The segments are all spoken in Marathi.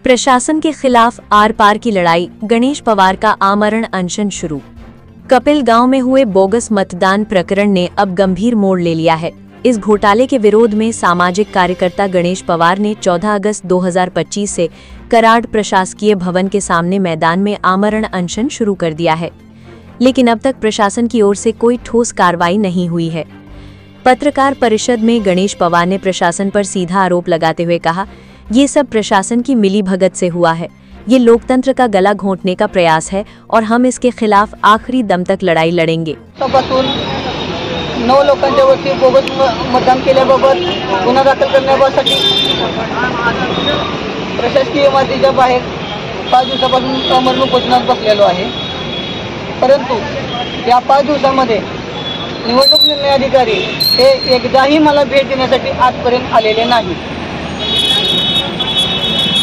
प्रशासन के खिलाफ आर पार की लड़ाई, गणेश पवार का आमरण अनशन शुरू। कपिल गांव में हुए बोगस मतदान प्रकरण ने अब गंभीर मोड़ ले लिया है। इस घोटाले के विरोध में सामाजिक कार्यकर्ता गणेश पवार ने 14 अगस्त 2025 से कराड़ प्रशासकीय भवन के सामने मैदान में आमरण अनशन शुरू कर दिया है, लेकिन अब तक प्रशासन की ओर से कोई ठोस कार्रवाई नहीं हुई है। पत्रकार परिषद में गणेश पवार ने प्रशासन पर सीधा आरोप लगाते हुए कहा, ये सब प्रशासन की मिलीभगत से हुआ है। ये लोकतंत्र का गला घोंटने का प्रयास है और हम इसके खिलाफ आखिरी दम तक लड़ाई लड़ेंगे। 9 लोकांच्यावरती बोगस मतदान केल्याबाबत गुन्हा दाखल करण्यासाठी प्रशासकीय इमारतीच्या बाहेर 5 दिवसापासून आमरण उपोषणात बसलेलो आहे। परंतु या 5 दिवसांमध्ये निवडणूक निर्णय अधिकारी हे एकदाही मला भेट देण्यासाठी आजपर्यंत आलेले नाही।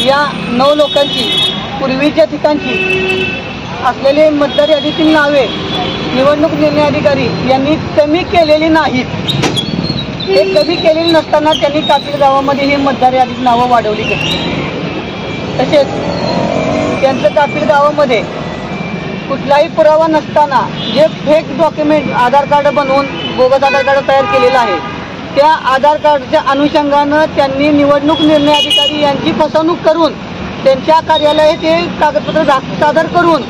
या 9 लोकांची पूर्वीच्या ठिकाणची असलेले मतदार यादीतील नावे निवडणूक निर्णय अधिकारी यांनी कमी केलेली नाहीत। हे कमी केलेली नसताना त्यांनी कापील गावामध्ये ही मतदार यादीत नावं वाढवली गेली। तसेच त्यांचं कापील गावामध्ये कुठलाही पुरावा नसताना जे फेक डॉक्युमेंट आधार कार्ड बनवून बोगस आधार कार्ड तयार केलेलं आहे, त्या आधार कार्डच्या अनुषंगानं त्यांनी निवडणूक निर्णय अधिकारी यांची फसवणूक करून त्यांच्या कार्यालयात ते कागदपत्र सादर करून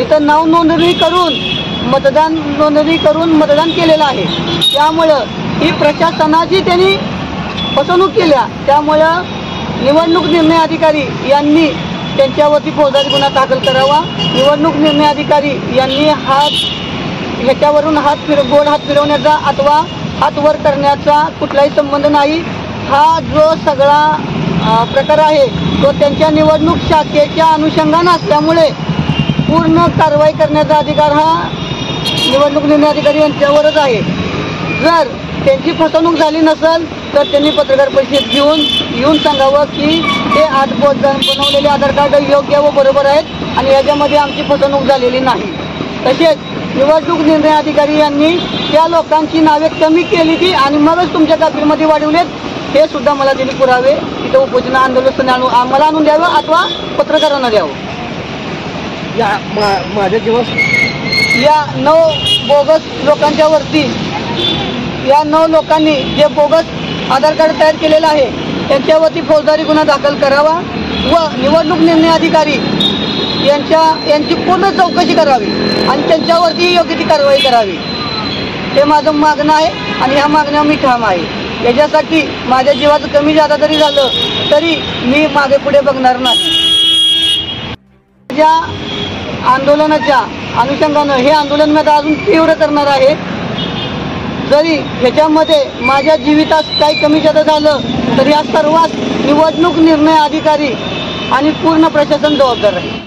इथं नाव नोंदणी करून मतदान केलेलं आहे। त्यामुळं ही प्रशासनाची त्यांनी फसवणूक केल्या। त्यामुळं निवडणूक निर्णय अधिकारी यांनी त्यांच्यावरती फौजदारी गुन्हा दाखल करावा। निवडणूक निर्णय अधिकारी यांनी ह्याच्यावरून गोड हात फिरवण्याचा अथवा हात वर करण्याचा कुठलाही संबंध नाही। हा जो सगळा प्रकार आहे तो त्यांच्या निवडणूक शाखेच्या अनुषंगाने असल्यामुळे पूर्ण कारवाई करण्याचा अधिकार हा निवडणूक निर्णय अधिकारी यांच्यावरच आहे। जर त्यांची फसवणूक झाली नसेल तर त्यांनी पत्रकार परिषद येऊन सांगावं की ते बनवलेले आधार कार्ड योग्य व बरोबर आहेत आणि याच्यामध्ये आमची फसवणूक झालेली नाही। तसेच निवडणूक निर्णय अधिकारी यांनी त्या लोकांची नावे कमी केली ती आणि मगच तुमच्या कापीलमध्ये वाढवलेत, हे सुद्धा मला त्यांनी पुरावे इथं उपोषण आंदोलन आम्हाला आणून द्यावं अथवा पत्रकारांना द्यावं। या 9 बोगस लोकांच्या वरती या 9 लोकांनी जे बोगस आधार कार्ड तयार केलेलं आहे त्यांच्यावरती फौजदारी गुन्हा दाखल करावा व निवडणूक निर्णय अधिकारी यांची पूर्ण चौकशी करावी आणि त्यांच्यावरती योग्य ती कारवाई करावी, हे माझं मागणं आहे आणि ह्या मागण्या मी ठाम आहे। याच्यासाठी माझ्या जीवाचं कमी जादा जरी झालं तरी मी मागे पुढे बघणार नाही। या आंदोलनाच्या अनुषंगानं हे आंदोलन मी आता अजून तीव्र करणार आहे। जरी ह्याच्यामध्ये माझ्या जीवितास काही कमी जादा झालं तर या सर्वात निवडणूक निर्णय अधिकारी आणि पूर्ण प्रशासन जबाबदार आहे।